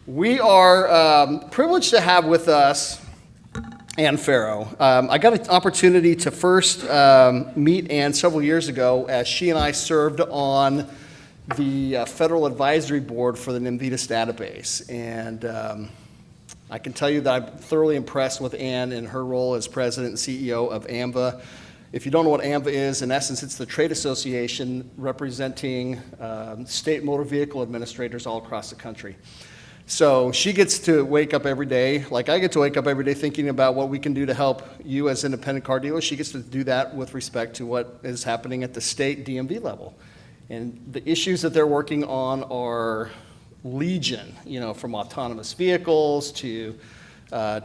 We are privileged to have with us Ann Farrow. I got an opportunity to first meet Ann several years ago as she and I served on the Federal Advisory Board for the NVIDIS database. And I can tell you that I'm thoroughly impressed with Ann in her role as president and CEO of AMVA. If you don't know what AMVA is, in essence, it's the trade association representing state motor vehicle administrators all across the country. So she gets to wake up every day, like I get to wake up every day thinking about what we can do to help you as independent car dealers. She gets to do that with respect to what is happening at the state DMV level. And the issues that they're working on are legion, from autonomous vehicles to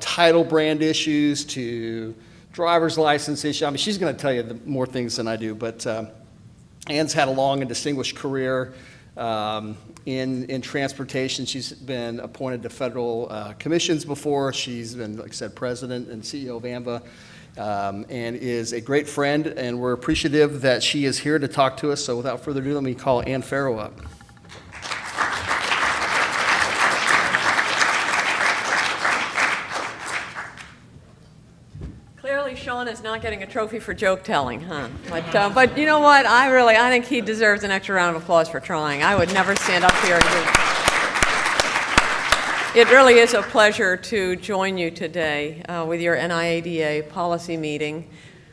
title brand issues to driver's license issue. I mean, she's going to tell you more things than I do, but Ann's had a long and distinguished career in transportation. She's been appointed to federal commissions before. She's been, like I said, president and CEO of AMVA, and is a great friend, and we're appreciative that she is here to talk to us. So without further ado, let me call Ann Farrow up. Sean is not getting a trophy for joke telling, huh? But you know what? I think he deserves an extra round of applause for trying. I would never stand up here and do. It really is a pleasure to join you today with your NIADA policy meeting.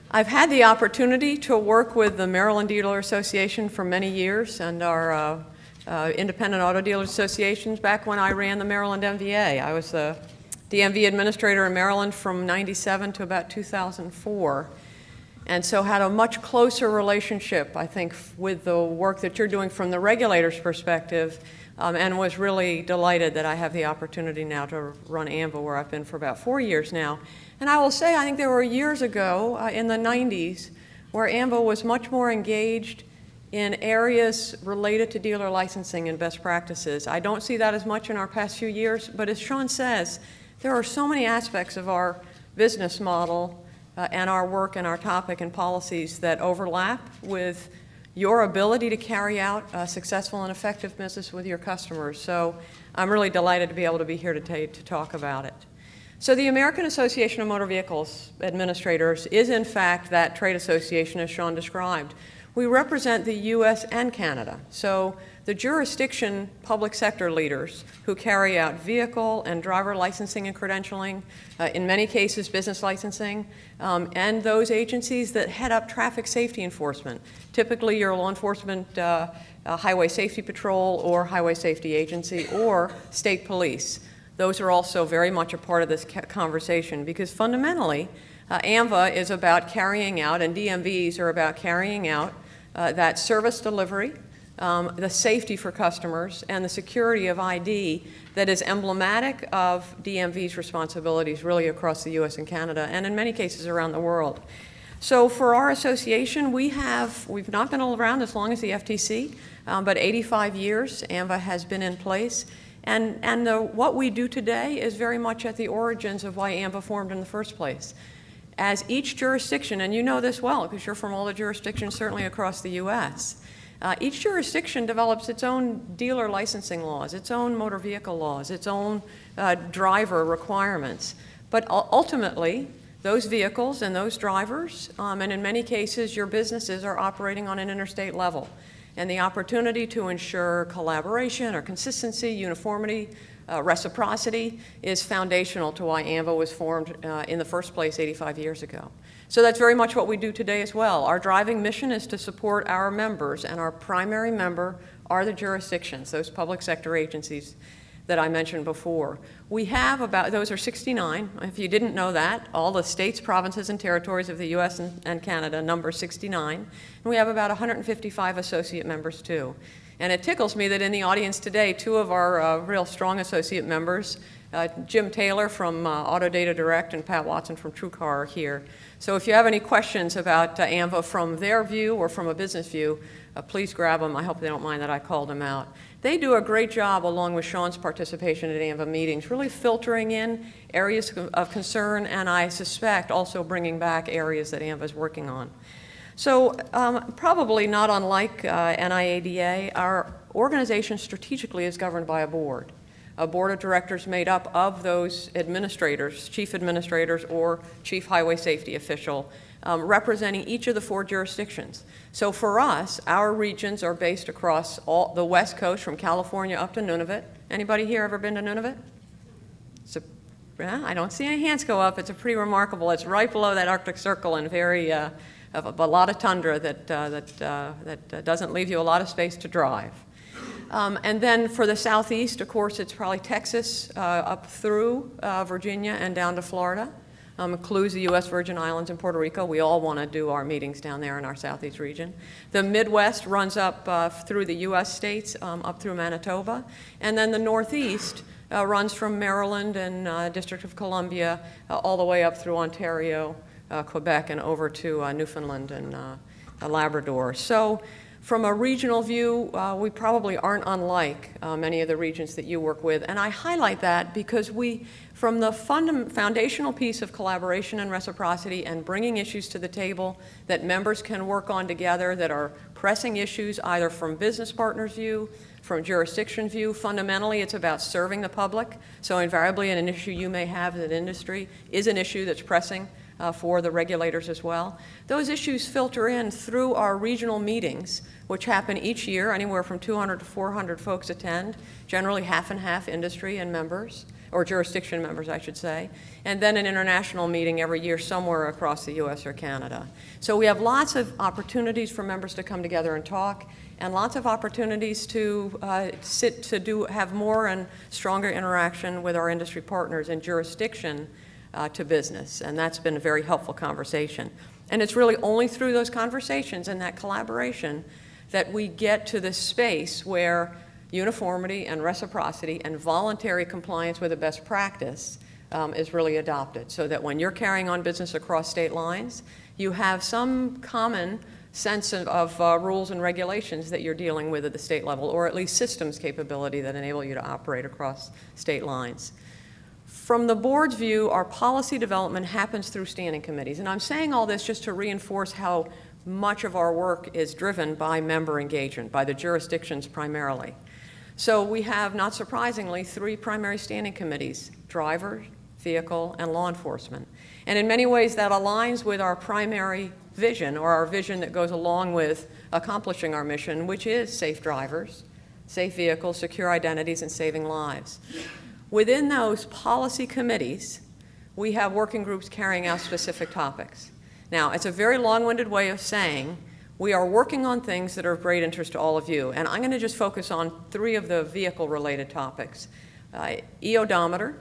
I've had the opportunity to work with the Maryland Dealer Association for many years and our independent auto dealers associations back when I ran the Maryland MVA. I was the DMV administrator in Maryland from '97 to about 2004, and so had a much closer relationship, I think, with the work that you're doing from the regulator's perspective, and was really delighted that I have the opportunity now to run AMVA, where I've been for about 4 years now. And I will say, I think there were years ago in the '90s where AMVA was much more engaged in areas related to dealer licensing and best practices. I don't see that as much in our past few years, but as Sean says, there are so many aspects of our business model and our work and our topic and policies that overlap with your ability to carry out a successful and effective business with your customers. So I'm really delighted to be able to be here today to talk about it. So the American Association of Motor Vehicles Administrators is in fact that trade association as Sean described. We represent the US and Canada. So the jurisdiction public sector leaders who carry out vehicle and driver licensing and credentialing, in many cases business licensing, and those agencies that head up traffic safety enforcement, typically your law enforcement highway safety patrol or highway safety agency or state police. Those are also very much a part of this conversation because fundamentally AMVA is about carrying out, and DMVs are about carrying out that service delivery, the safety for customers, and the security of ID that is emblematic of DMV's responsibilities really across the US and Canada, and in many cases around the world. So for our association, we've not been around as long as the FTC, but 85 years AMVA has been in place. And what we do today is very much at the origins of why AMVA formed in the first place. As each jurisdiction, and you know this well because you're from all the jurisdictions certainly across the US, each jurisdiction develops its own dealer licensing laws, its own motor vehicle laws, its own driver requirements. But ultimately, those vehicles and those drivers, and in many cases your businesses are operating on an interstate level. And the opportunity to ensure collaboration or consistency, uniformity, reciprocity is foundational to why AMVA was formed in the first place 85 years ago. So that's very much what we do today as well. Our driving mission is to support our members, and our primary member are the jurisdictions, those public sector agencies that I mentioned before. We have those are 69. If you didn't know that, all the states, provinces, and territories of the US and Canada number 69. And we have about 155 associate members too. And it tickles me that in the audience today, two of our real strong associate members, Jim Taylor from Auto Data Direct and Pat Watson from TrueCar are here. So if you have any questions about AMVA from their view or from a business view, please grab them. I hope they don't mind that I called them out. They do a great job, along with Sean's participation at AMVA meetings, really filtering in areas of concern, and I suspect also bringing back areas that AMVA is working on. So probably not unlike NIADA, our organization strategically is governed by a board. a board of directors made up of those administrators, chief administrators or chief highway safety official, representing each of the 4 jurisdictions. So for us, our regions are based across all the West Coast from California up to Nunavut. Anybody here ever been to Nunavut? I don't see any hands go up. It's a pretty remarkable. It's right below that Arctic Circle and very of a lot of tundra that doesn't leave you a lot of space to drive. And then for the southeast, of course, it's probably Texas up through Virginia and down to Florida. Includes the U.S. Virgin Islands and Puerto Rico. We all want to do our meetings down there in our southeast region. The Midwest runs up through the U.S. states, up through Manitoba. And then the Northeast runs from Maryland and District of Columbia all the way up through Ontario, Quebec, and over to Newfoundland and Labrador. So from a regional view, we probably aren't unlike many of the regions that you work with. And I highlight that because from the foundational piece of collaboration and reciprocity and bringing issues to the table that members can work on together that are pressing issues either from business partners' view, from jurisdiction view, fundamentally it's about serving the public. So invariably an issue you may have as an industry is an issue that's pressing for the regulators as well. Those issues filter in through our regional meetings, which happen each year. Anywhere from 200 to 400 folks attend, generally half and half industry and members, or jurisdiction members, I should say, and then an international meeting every year somewhere across the U.S. or Canada. So we have lots of opportunities for members to come together and talk, and lots of opportunities to have more and stronger interaction with our industry partners in jurisdiction to business, and that's been a very helpful conversation. And it's really only through those conversations and that collaboration that we get to this space where uniformity and reciprocity and voluntary compliance with a best practice is really adopted, so that when you're carrying on business across state lines, you have some common sense of rules and regulations that you're dealing with at the state level, or at least systems capability that enable you to operate across state lines. From the board's view, our policy development happens through standing committees. And I'm saying all this just to reinforce how much of our work is driven by member engagement, by the jurisdictions primarily. So we have, not surprisingly, 3 primary standing committees: driver, vehicle, and law enforcement. And in many ways that aligns with our primary vision, or our vision that goes along with accomplishing our mission, which is safe drivers, safe vehicles, secure identities, and saving lives. Within those policy committees, we have working groups carrying out specific topics. Now, it's a very long-winded way of saying we are working on things that are of great interest to all of you, and I'm going to just focus on 3 of the vehicle-related topics. E-odometer,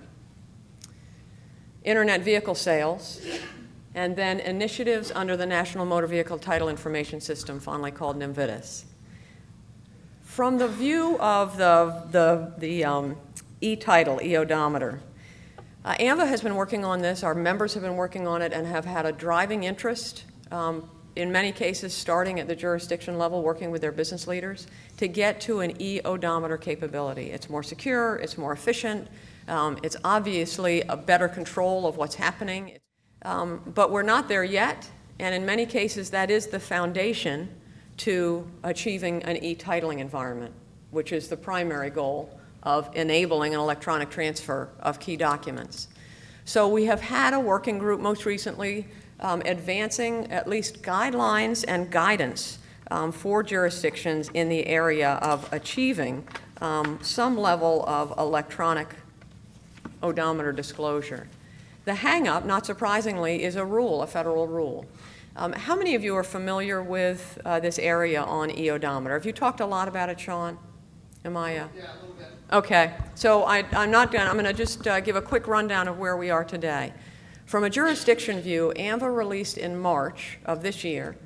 internet vehicle sales, and then initiatives under the National Motor Vehicle Title Information System, fondly called NMVIDIS. From the view of the e-title, e-odometer, AMVA has been working on this, our members have been working on it and have had a driving interest, in many cases starting at the jurisdiction level, working with their business leaders, to get to an e-odometer capability. It's more secure, it's more efficient, it's obviously a better control of what's happening, but we're not there yet, and in many cases that is the foundation to achieving an e-titling environment, which is the primary goal of enabling an electronic transfer of key documents. So we have had a working group most recently advancing at least guidelines and guidance for jurisdictions in the area of achieving some level of electronic odometer disclosure. The hang-up, not surprisingly, is a rule, a federal rule. How many of you are familiar with this area on e-odometer? Have you talked a lot about it, Sean? Am I? Yeah, a little bit. Okay, so I'm going to just give a quick rundown of where we are today. From a jurisdiction view, AMVA released in March of this year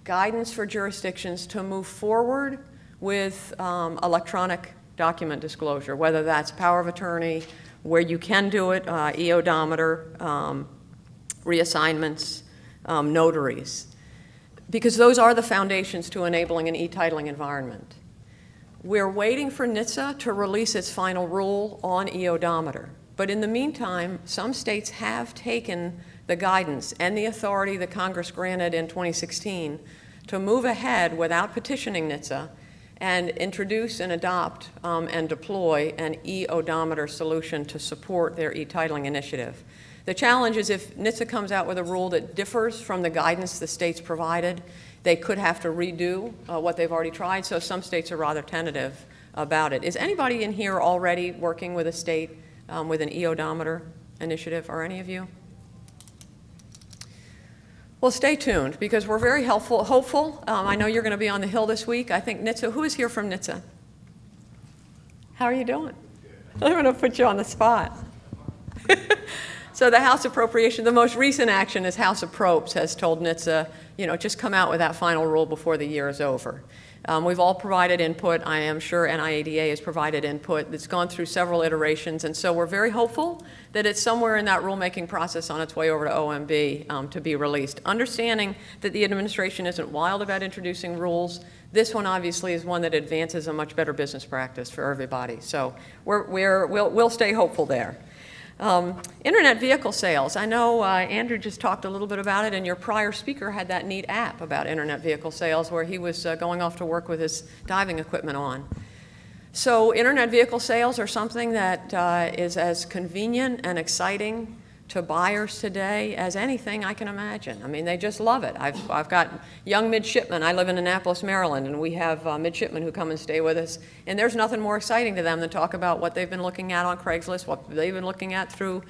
guidance for jurisdictions to move forward with electronic document disclosure, whether that's power of attorney, where you can do it, e-odometer, reassignments, notaries, because those are the foundations to enabling an e-titling environment. We're waiting for NHTSA to release its final rule on e-odometer. But in the meantime, some states have taken the guidance and the authority that Congress granted in 2016 to move ahead without petitioning NHTSA and introduce and adopt and deploy an e-odometer solution to support their e-titling initiative. The challenge is if NHTSA comes out with a rule that differs from the guidance the states provided, they could have to redo what they've already tried, so some states are rather tentative about it. Is anybody in here already working with a state with an e-odometer initiative, or any of you? Well, stay tuned, because we're very hopeful. I know you're going to be on the Hill this week. I think NHTSA, who is here from NHTSA? How are you doing? I'm going to put you on the spot. So the House Appropriation, the most recent action is House Appropes has told NHTSA, just come out with that final rule before the year is over. We've all provided input. I am sure NIADA has provided input. It's gone through several iterations, and so we're very hopeful that it's somewhere in that rulemaking process on its way over to OMB to be released. Understanding that the administration isn't wild about introducing rules, this one obviously is one that advances a much better business practice for everybody. So we'll stay hopeful there. Internet vehicle sales. I know Andrew just talked a little bit about it, and your prior speaker had that neat app about internet vehicle sales where he was going off to work with his diving equipment on. So internet vehicle sales are something that is as convenient and exciting to buyers today as anything I can imagine. I mean, they just love it. I've got young midshipmen. I live in Annapolis, Maryland, and we have midshipmen who come and stay with us, and there's nothing more exciting to them than talk about what they've been looking at on Craigslist, what they've been looking at through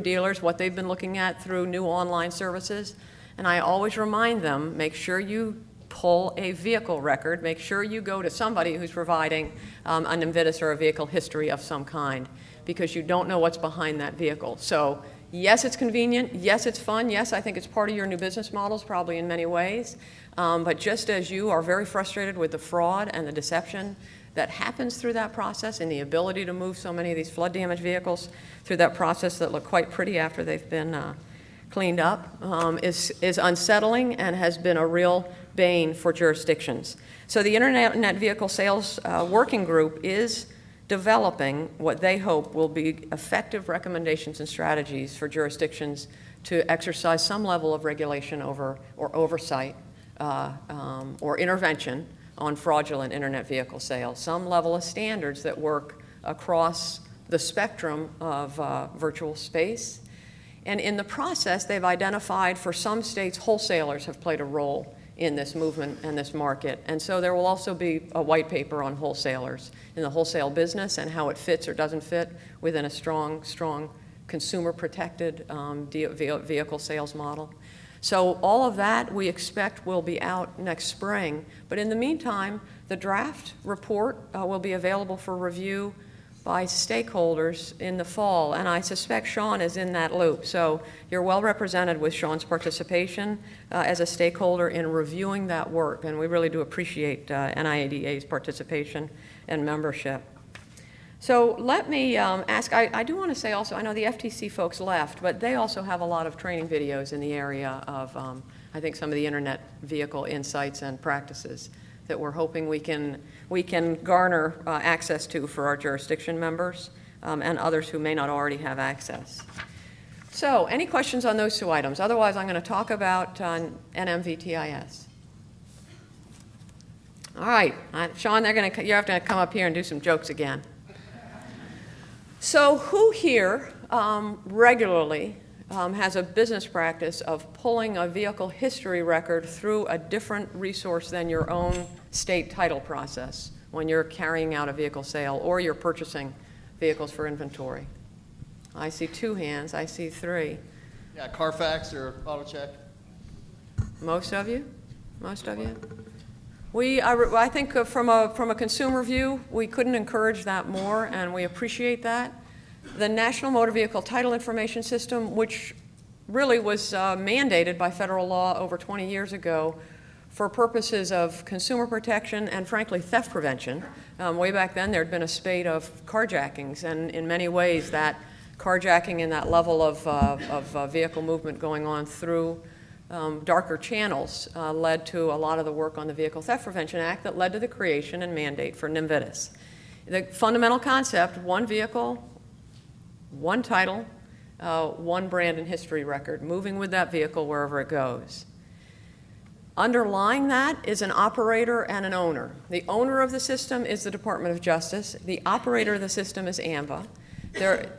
dealers, what they've been looking at through new online services. And I always remind them, make sure you pull a vehicle record. Make sure you go to somebody who's providing an Invitus or a vehicle history of some kind, because you don't know what's behind that vehicle. So yes, it's convenient. Yes, it's fun. Yes, I think it's part of your new business models, probably in many ways. But just as you are very frustrated with the fraud and the deception that happens through that process, and the ability to move so many of these flood damaged vehicles through that process that look quite pretty after they've been cleaned up, is unsettling and has been a real bane for jurisdictions. So the Internet Vehicle Sales Working Group is developing what they hope will be effective recommendations and strategies for jurisdictions to exercise some level of regulation over or oversight or intervention on fraudulent internet vehicle sales, some level of standards that work across the spectrum of virtual space. And in the process, they've identified for some states, wholesalers have played a role in this movement and this market. And so there will also be a white paper on wholesalers in the wholesale business and how it fits or doesn't fit within a strong consumer-protected vehicle sales model. So all of that we expect will be out next spring. But in the meantime, the draft report will be available for review by stakeholders in the fall, and I suspect Sean is in that loop. So you're well represented with Sean's participation as a stakeholder in reviewing that work, and we really do appreciate NIADA's participation and membership. So let me ask, I do want to say also, I know the FTC folks left, but they also have a lot of training videos in the area of, I think, some of the internet vehicle insights and practices that we're hoping we can garner access to for our jurisdiction members and others who may not already have access. So any questions on those two items? Otherwise, I'm going to talk about NMVTIS. All right, Sean, you have to come up here and do some jokes again. So who here regularly has a business practice of pulling a vehicle history record through a different resource than your own state title process when you're carrying out a vehicle sale or you're purchasing vehicles for inventory? I see 2 hands. I see 3. Yeah, Carfax or AutoCheck. Most of you? Most of you? I think from a consumer view, we couldn't encourage that more, and we appreciate that. The National Motor Vehicle Title Information System, which really was mandated by federal law over 20 years ago for purposes of consumer protection and, frankly, theft prevention. Way back then, there had been a spate of carjackings, and in many ways, that carjacking and that level of vehicle movement going on through darker channels led to a lot of the work on the Vehicle Theft Prevention Act that led to the creation and mandate for NMVTIS. The fundamental concept, one vehicle, one title, one brand and history record, moving with that vehicle wherever it goes. Underlying that is an operator and an owner. The owner of the system is the Department of Justice. The operator of the system is AMVA.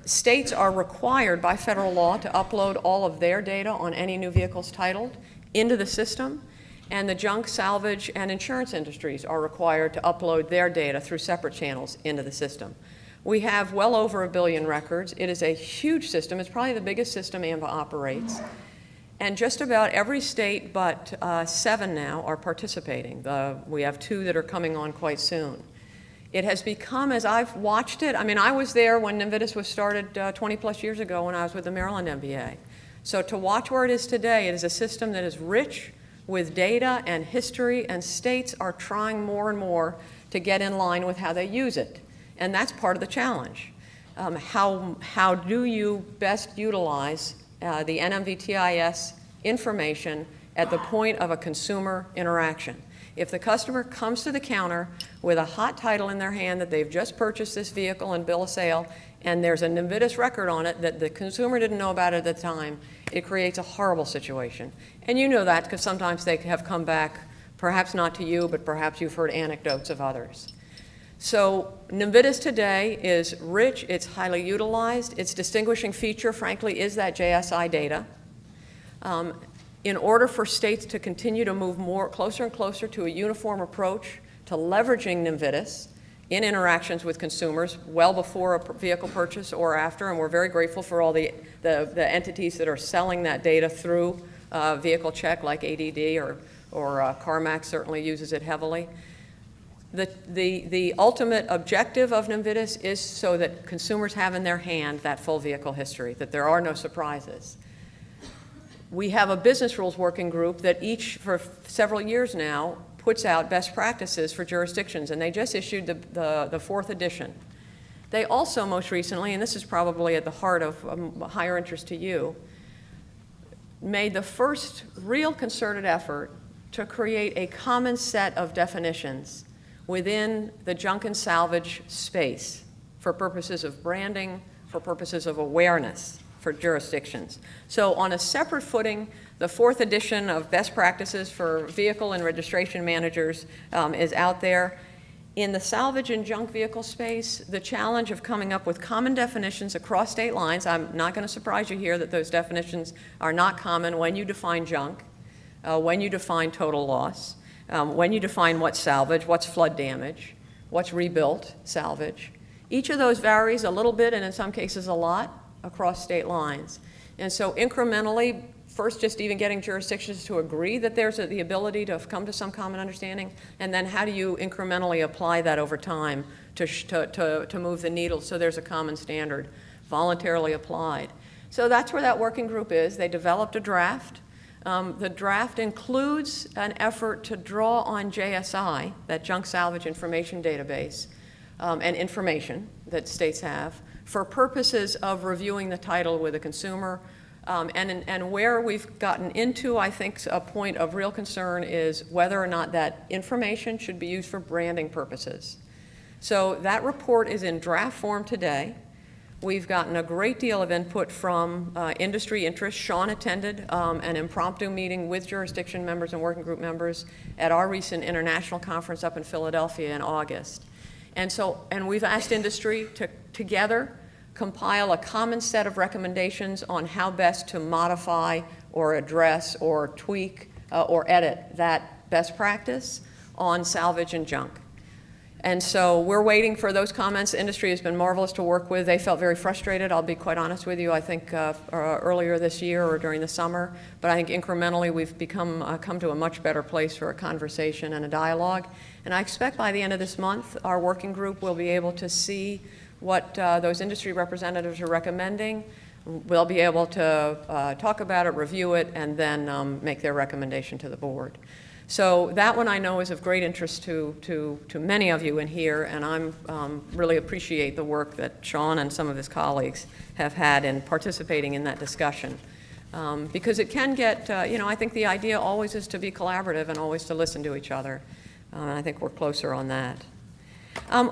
States are required by federal law to upload all of their data on any new vehicles titled into the system, and the junk, salvage, and insurance industries are required to upload their data through separate channels into the system. We have well over 1 billion records. It is a huge system. It's probably the biggest system AMVA operates. And just about every state but 7 now are participating. We have 2 that are coming on quite soon. It has become, as I've watched it, I mean, I was there when NVIDIS was started 20 plus years ago when I was with the Maryland MBA. So to watch where it is today, it is a system that is rich with data and history, and states are trying more and more to get in line with how they use it. And that's part of the challenge. How do you best utilize the NMVTIS information at the point of a consumer interaction? If the customer comes to the counter with a hot title in their hand that they've just purchased this vehicle and bill of sale, and there's a NVIDIS record on it that the consumer didn't know about at the time, it creates a horrible situation. And you know that because sometimes they have come back, perhaps not to you, but perhaps you've heard anecdotes of others. So NVIDIS today is rich, it's highly utilized. Its distinguishing feature, frankly, is that JSI data. In order for states to continue to move closer and closer to a uniform approach to leveraging NVIDIS in interactions with consumers well before a vehicle purchase or after, and we're very grateful for all the entities that are selling that data through Vehicle Check like ADD or CarMax certainly uses it heavily. The ultimate objective of NVIDIS is so that consumers have in their hand that full vehicle history, that there are no surprises. We have a business rules working group that for several years now, puts out best practices for jurisdictions, and they just issued the 4th edition. They also most recently, and this is probably at the heart of higher interest to you, made the first real concerted effort to create a common set of definitions within the junk and salvage space for purposes of branding, for purposes of awareness for jurisdictions. So on a separate footing, the 4th edition of best practices for vehicle and registration managers is out there. In the salvage and junk vehicle space, the challenge of coming up with common definitions across state lines, I'm not going to surprise you here that those definitions are not common when you define junk, when you define total loss, when you define what's salvage, what's flood damage, what's rebuilt salvage. Each of those varies a little bit and in some cases a lot across state lines. And so incrementally, first just even getting jurisdictions to agree that there's the ability to come to some common understanding, and then how do you incrementally apply that over time to move the needle so there's a common standard voluntarily applied. So that's where that working group is. They developed a draft. The draft includes an effort to draw on JSI, that junk salvage information database, and information that states have, for purposes of reviewing the title with a consumer. And where we've gotten into, I think, a point of real concern is whether or not that information should be used for branding purposes. So that report is in draft form today. We've gotten a great deal of input from industry interests. Sean attended an impromptu meeting with jurisdiction members and working group members at our recent international conference up in Philadelphia in August. And we've asked industry to together compile a common set of recommendations on how best to modify or address or tweak or edit that best practice on salvage and junk. And so we're waiting for those comments. The industry has been marvelous to work with. They felt very frustrated, I'll be quite honest with you, I think earlier this year or during the summer. But I think incrementally we've come to a much better place for a conversation and a dialogue. And I expect by the end of this month, our working group will be able to see what those industry representatives are recommending. We'll be able to talk about it, review it, and then make their recommendation to the board. So that one I know is of great interest to many of you in here, and I'm really appreciate the work that Sean and some of his colleagues have had in participating in that discussion. Because it can get, I think the idea always is to be collaborative and always to listen to each other. And I think we're closer on that.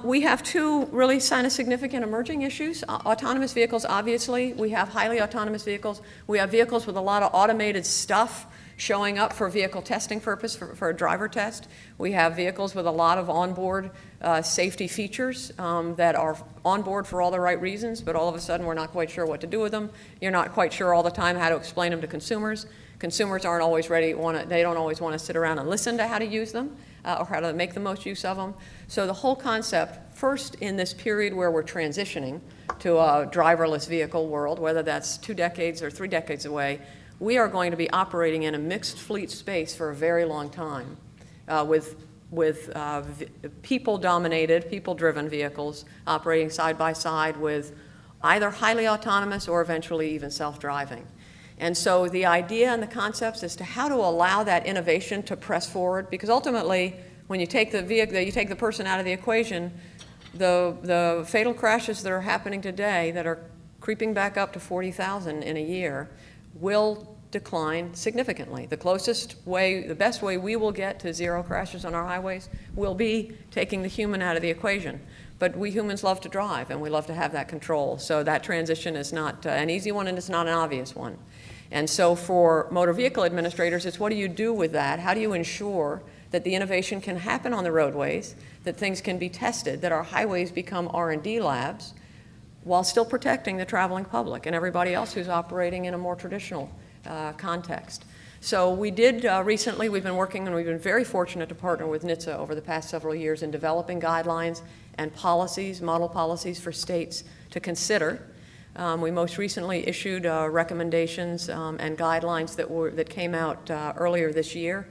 We have 2 really kind of significant emerging issues. Autonomous vehicles, obviously. We have highly autonomous vehicles. We have vehicles with a lot of automated stuff showing up for vehicle testing purpose for a driver test. We have vehicles with a lot of onboard safety features that are on board for all the right reasons, but all of a sudden we're not quite sure what to do with them. You're not quite sure all the time how to explain them to consumers. Consumers aren't always ready, they don't always want to sit around and listen to how to use them or how to make the most use of them. So the whole concept, first in this period where we're transitioning to a driverless vehicle world, whether that's 2 decades or 3 decades away, we are going to be operating in a mixed fleet space for a very long time with people-dominated, people-driven vehicles operating side by side with either highly autonomous or eventually even self-driving. And so the idea and the concepts is to how to allow that innovation to press forward, because ultimately, when you take the vehicle, you take the person out of the equation, the fatal crashes that are happening today that are creeping back up to 40,000 in a year will decline significantly. The closest way, the best way we will get to 0 crashes on our highways will be taking the human out of the equation. But we humans love to drive, and we love to have that control. So that transition is not an easy one, and it's not an obvious one. And so for motor vehicle administrators, it's what do you do with that? How do you ensure that the innovation can happen on the roadways, that things can be tested, that our highways become R&D labs, while still protecting the traveling public and everybody else who's operating in a more traditional context. So we did recently, we've been working and we've been very fortunate to partner with NHTSA over the past several years in developing guidelines and policies, model policies for states to consider. We most recently issued recommendations and guidelines that came out earlier this year.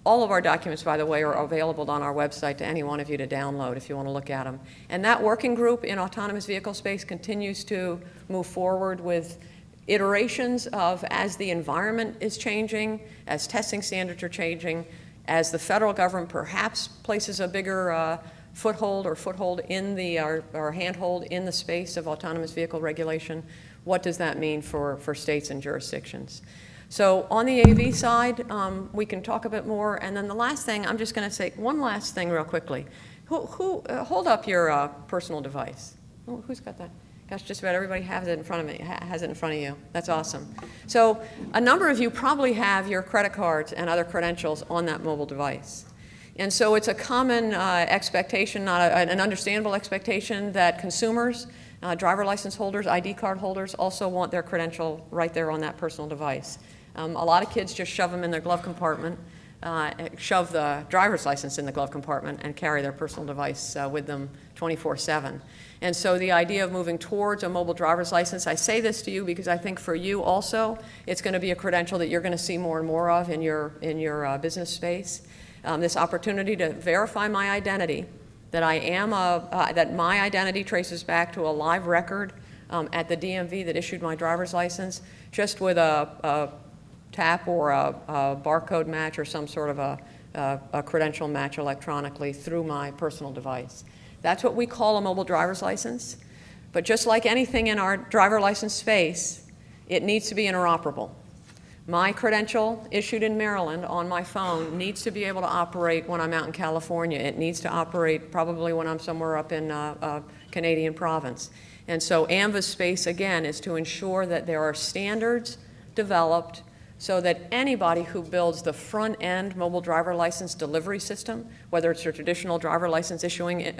All of our documents, by the way, are available on our website to any one of you to download if you want to look at them. And that working group in autonomous vehicle space continues to move forward with iterations of as the environment is changing, as testing standards are changing, as the federal government perhaps places a bigger foothold in the, or handhold in the space of autonomous vehicle regulation. What does that mean for states and jurisdictions? So on the AV side, we can talk a bit more. And then the last thing, I'm just going to say one last thing real quickly. Hold up your personal device. Who's got that? Gosh, just about everybody has it in front of me. Has it in front of you. That's awesome. So a number of you probably have your credit cards and other credentials on that mobile device. And so it's a common expectation, an understandable expectation, that consumers, driver license holders, ID card holders also want their credential right there on that personal device. A lot of kids just shove them in their glove compartment, shove the driver's license in the glove compartment and carry their personal device with them 24/7. And so the idea of moving towards a mobile driver's license, I say this to you because I think for you also, it's going to be a credential that you're going to see more and more of in your business space. This opportunity to verify my identity, that I am that my identity traces back to a live record at the DMV that issued my driver's license, just with a tap or a barcode match or some sort of a credential match electronically through my personal device. That's what we call a mobile driver's license. But just like anything in our driver license space, it needs to be interoperable. My credential issued in Maryland on my phone needs to be able to operate when I'm out in California. It needs to operate probably when I'm somewhere up in a Canadian province. And so AMVA's space, again, is to ensure that there are standards developed so that anybody who builds the front-end mobile driver license delivery system, whether it's a traditional driver license issuing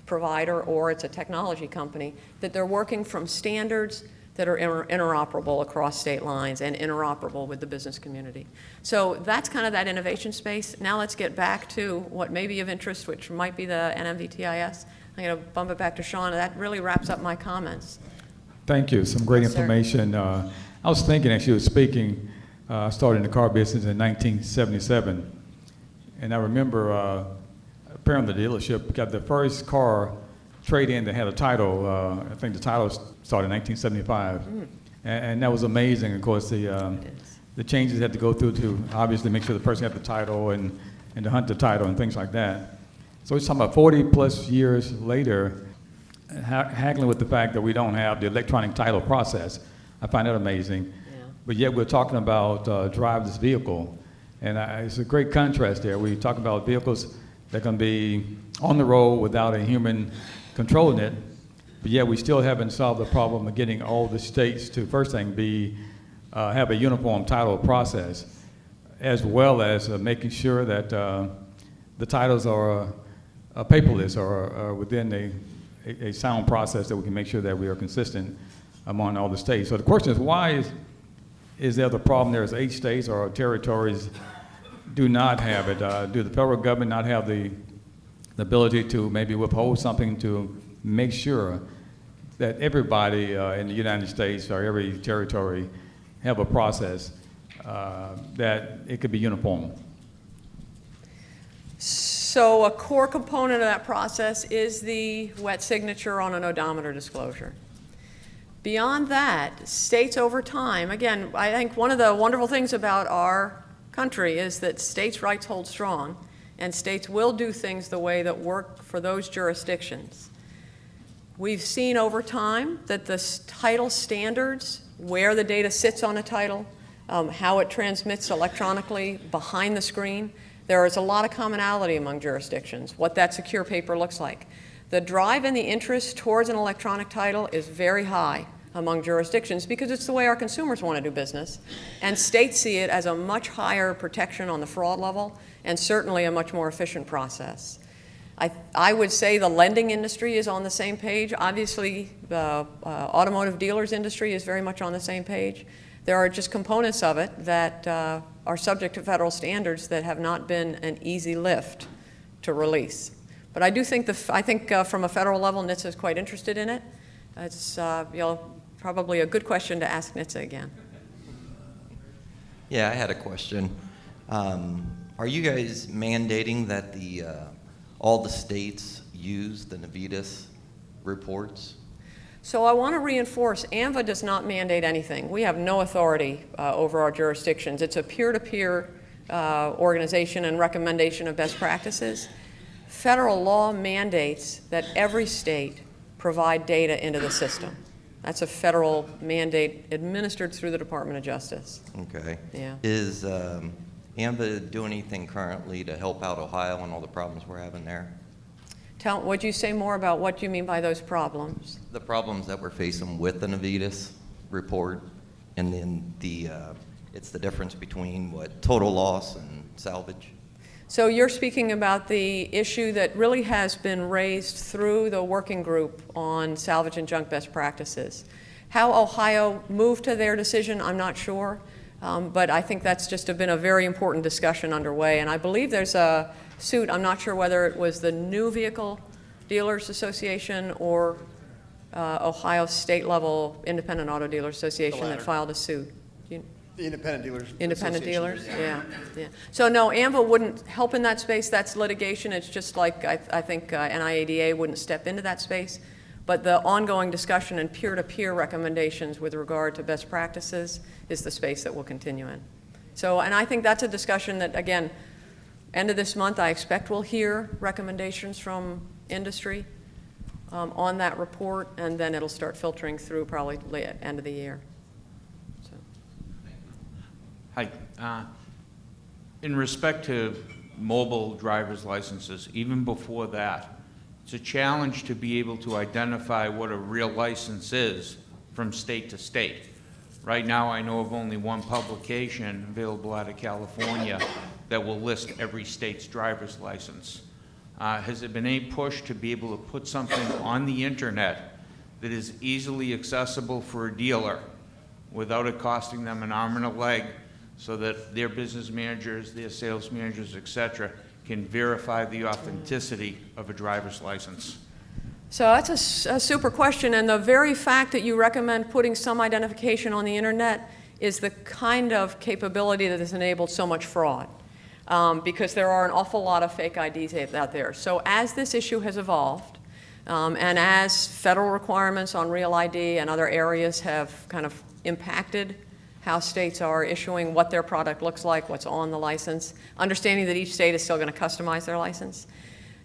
provider or it's a technology company, that they're working from standards that are interoperable across state lines and interoperable with the business community. So that's kind of that innovation space. Now let's get back to what may be of interest, which might be the NMVTIS. I'm going to bump it back to Sean. That really wraps up my comments. Thank you. Some great Yes, information. I was thinking as you were speaking, I started in the car business in 1977. And I remember apparently the dealership got the first car trade-in that had a title. I think the title started in 1975. And that was amazing. Of course, the changes had to go through to obviously make sure the person had the title and to hunt the title and things like that. So it's talking about 40 plus years later, haggling with the fact that we don't have the electronic title process. I find that amazing. Yeah. But yet we're talking about driverless vehicle. And it's a great contrast there. We talk about vehicles that can be on the road without a human controlling it, but yet we still haven't solved the problem of getting all the states to, first thing, have a uniform title process. as well as making sure that the titles are paperless or within a sound process that we can make sure that we are consistent among all the states. So the question is, why is there the problem? There's 8 states or territories do not have it. Do the federal government not have the ability to maybe withhold something to make sure that everybody in the United States or every territory have a process that it could be uniform? So a core component of that process is the wet signature on an odometer disclosure. Beyond that, states over time, again, I think one of the wonderful things about our country is that states' rights hold strong, and states will do things the way that work for those jurisdictions. We've seen over time that the title standards, where the data sits on a title, how it transmits electronically behind the screen, there is a lot of commonality among jurisdictions, what that secure paper looks like. The drive and the interest towards an electronic title is very high among jurisdictions because it's the way our consumers want to do business. And states see it as a much higher protection on the fraud level and certainly a much more efficient process. I would say the lending industry is on the same page. Obviously, the automotive dealers industry is very much on the same page. There are just components of it that are subject to federal standards that have not been an easy lift to release. But I do think, from a federal level, NHTSA is quite interested in it. It's probably a good question to ask NHTSA again. Yeah, I had a question. Are you guys mandating that all the states use the Navitas reports? So I want to reinforce, AMVA does not mandate anything. We have no authority over our jurisdictions. It's a peer-to-peer organization and recommendation of best practices. Federal law mandates that every state provide data into the system. That's a federal mandate administered through the Department of Justice. Okay. Yeah. Is AMVA doing anything currently to help out Ohio and all the problems we're having there? Would you say more about what you mean by those problems? The problems that we're facing with the Navitas report, and then it's the difference between total loss and salvage. So you're speaking about the issue that really has been raised through the working group on salvage and junk best practices. How Ohio moved to their decision, I'm not sure, but I think that's just been a very important discussion underway. And I believe there's a suit, I'm not sure whether it was the New Vehicle Dealers Association or Ohio state level Independent Auto Dealers Association that filed a suit. The independent dealers. Independent Association, dealers, yeah. So no, AMVA wouldn't help in that space. That's litigation. It's just like I think NIADA wouldn't step into that space. But the ongoing discussion and peer-to-peer recommendations with regard to best practices is the space that we'll continue in. So, and I think that's a discussion that, again, end of this month, I expect we'll hear recommendations from industry on that report, and then it'll start filtering through probably at end of the year. So. Hi. In respect to mobile driver's licenses, even before that, it's a challenge to be able to identify what a real license is from state to state. Right now, I know of only one publication available out of California that will list every state's driver's license. Has there been any push to be able to put something on the internet that is easily accessible for a dealer without it costing them an arm and a leg, so that their business managers, their sales managers, et cetera, can verify the authenticity of a driver's license? So that's a super question, and the very fact that you recommend putting some identification on the internet is the kind of capability that has enabled so much fraud, because there are an awful lot of fake IDs out there. So as this issue has evolved, and as federal requirements on Real ID and other areas have kind of impacted how states are issuing what their product looks like, what's on the license, understanding that each state is still going to customize their license,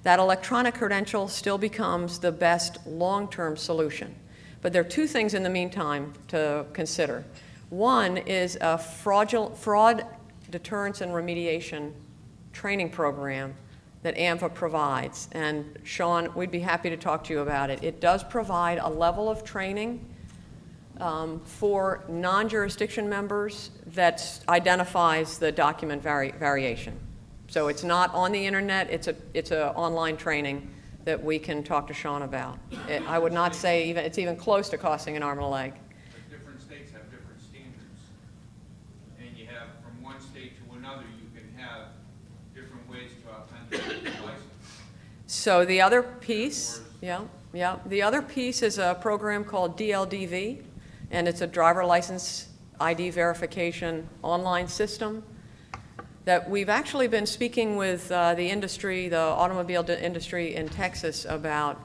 that electronic credential still becomes the best long-term solution. But there are two things in the meantime to consider. One is a fraud deterrence and remediation training program that AMVA provides. And Sean, we'd be happy to talk to you about it. It does provide a level of training for non-jurisdiction members that identifies the document variation. So it's not on the internet, it's a online training that we can talk to Sean about. I would not say it's even close to costing an arm and a leg. But different states have different standards. And you have, from one state to another, you can have different ways to authenticate the license. So the other piece, the other piece is a program called DLDV, and it's a driver license ID verification online system that we've actually been speaking with the industry, the automobile industry in Texas about.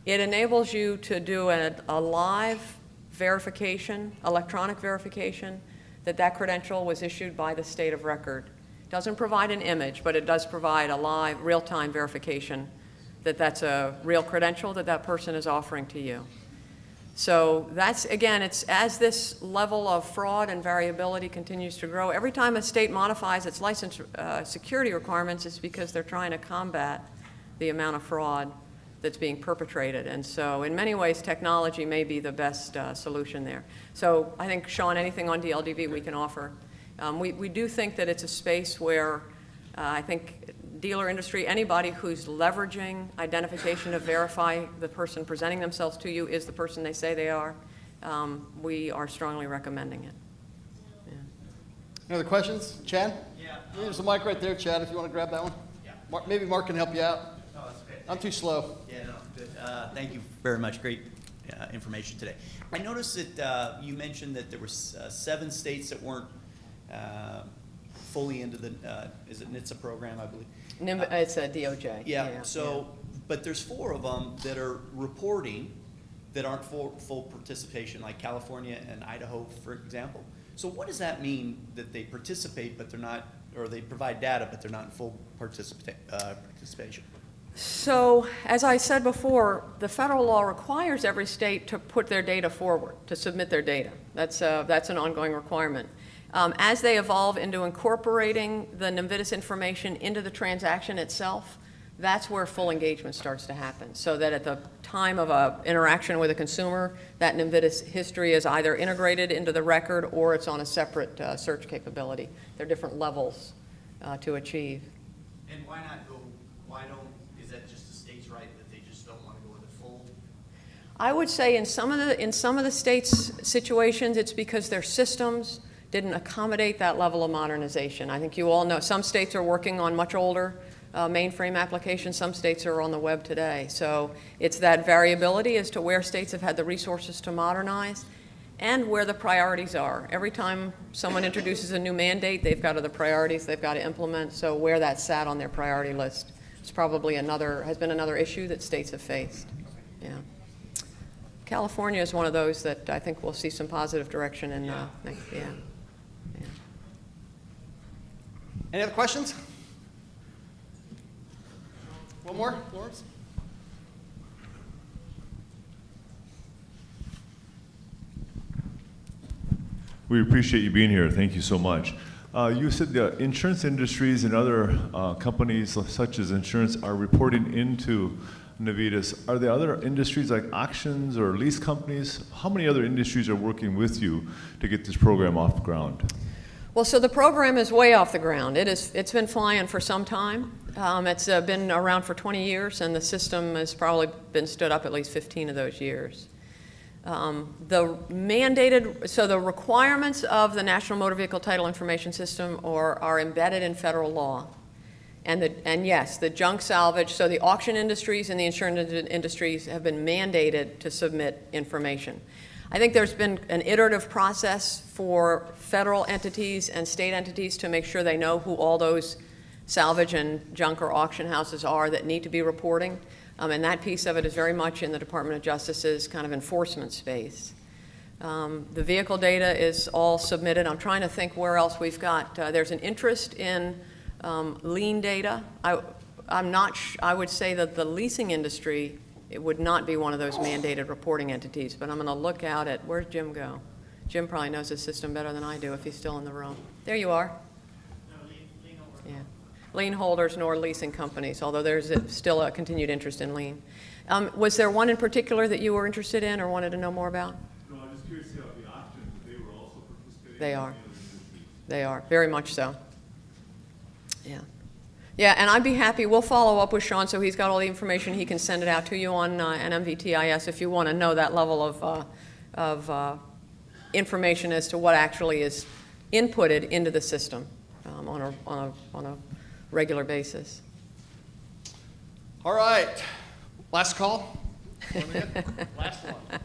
It enables you to do a live verification, electronic verification, that credential was issued by the state of record. It doesn't provide an image, but it does provide a live, real-time verification that that's a real credential that person is offering to you. So that's, again, it's as this level of fraud and variability continues to grow, every time a state modifies its license security requirements, it's because they're trying to combat the amount of fraud that's being perpetrated. And so in many ways, technology may be the best solution there. So I think, Sean, anything on DLDV we can offer. We do think that it's a space where I think dealer industry, anybody who's leveraging identification to verify the person presenting themselves to you is the person they say they are, we are strongly recommending it. Yeah. Any other questions? Chad? Yeah. There's a mic right there, Chad, if you want to grab that one. Yeah. Maybe Mark can help you out. No, that's okay. I'm too slow. Yeah, no, good. Thank you very much. Great information today. I noticed that you mentioned that there were 7 states that weren't fully into the, is it NHTSA program, I believe? It's a DOJ. Yeah, so, but there's 4 of them that are reporting that aren't full participation, like California and Idaho, for example. So what does that mean, that they participate, but they're not, or they provide data, but they're not in full participation? So, as I said before, the federal law requires every state to put their data forward, to submit their data. That's an ongoing requirement. As they evolve into incorporating the NVIDIS information into the transaction itself, that's where full engagement starts to happen. So that at the time of an interaction with a consumer, that NVIDIS history is either integrated into the record or it's on a separate search capability. There are different levels to achieve. And why not go, is that just the state's right that they just don't want to go into full? I would say in some of the states' situations, it's because their systems didn't accommodate that level of modernization. I think you all know some states are working on much older mainframe applications. Some states are on the web today. So it's that variability as to where states have had the resources to modernize and where the priorities are. Every time someone introduces a new mandate, they've got other priorities they've got to implement. So where that sat on their priority list is probably has been another issue that states have faced. Yeah. California is one of those that I think we'll see some positive direction in. Yeah. Any other questions? One more, Lawrence? We appreciate you being here. Thank you so much. You said the insurance industries and other companies such as insurance are reporting into NVIDIS. Are there other industries like auctions or lease companies? How many other industries are working with you to get this program off the ground? Well, so the program is way off the ground. It's been flying for some time. It's been around for 20 years, and the system has probably been stood up at least 15 of those years. The requirements of the National Motor Vehicle Title Information System are embedded in federal law. And yes, the junk salvage, so the auction industries and the insurance industries have been mandated to submit information. I think there's been an iterative process for federal entities and state entities to make sure they know who all those salvage and junk or auction houses are that need to be reporting. And that piece of it is very much in the Department of Justice's kind of enforcement space. The vehicle data is all submitted. I'm trying to think where else we've got. There's an interest in lien data. I would say that the leasing industry, it would not be one of those mandated reporting entities, but I'm going to look out at, where's Jim go? Jim probably knows his system better than I do if he's still in the room. There you are. No, lien holder. Yeah. Lien holders nor leasing companies, although there's still a continued interest in lien. Was there one in particular that you were interested in or wanted to know more about? No, I'm just curious They are. They are, very much so. Yeah. Yeah, and I'd be happy, we'll follow up with Sean so he's got all the information. He can send it out to you on NMVTIS if you want to know that level of information as to what actually is inputted into the system on a regular basis. All right, last call. Last one.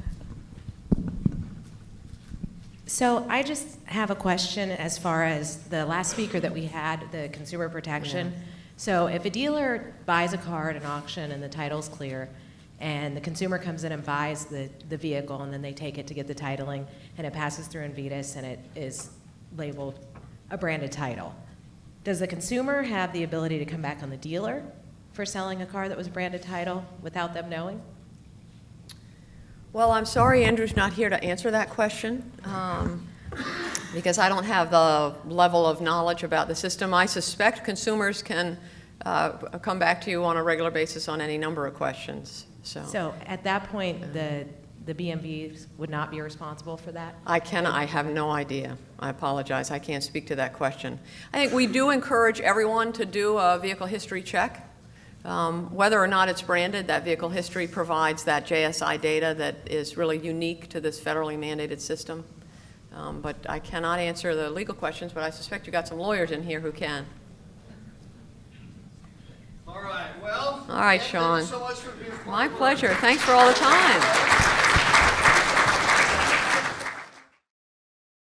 So I just have a question as far as the last speaker that we had, the consumer protection. Yeah. So if a dealer buys a car at an auction and the title's clear, and the consumer comes in and buys the vehicle, and then they take it to get the titling, and it passes through Invitas, and it is labeled a branded title, does the consumer have the ability to come back on the dealer for selling a car that was branded title without them knowing? Well, I'm sorry Andrew's not here to answer that question because I don't have the level of knowledge about the system. I suspect consumers can come back to you on a regular basis on any number of questions. So at that point, the BMVs would not be responsible for that? I have no idea. I apologize. I can't speak to that question. I think we do encourage everyone to do a vehicle history check. Whether or not it's branded, that vehicle history provides that JSI data that is really unique to this federally mandated system. But I cannot answer the legal questions, but I suspect you got some lawyers in here who can. All right, well. All right, thank Sean. you so much for being part My of the- pleasure. Thanks for all the time.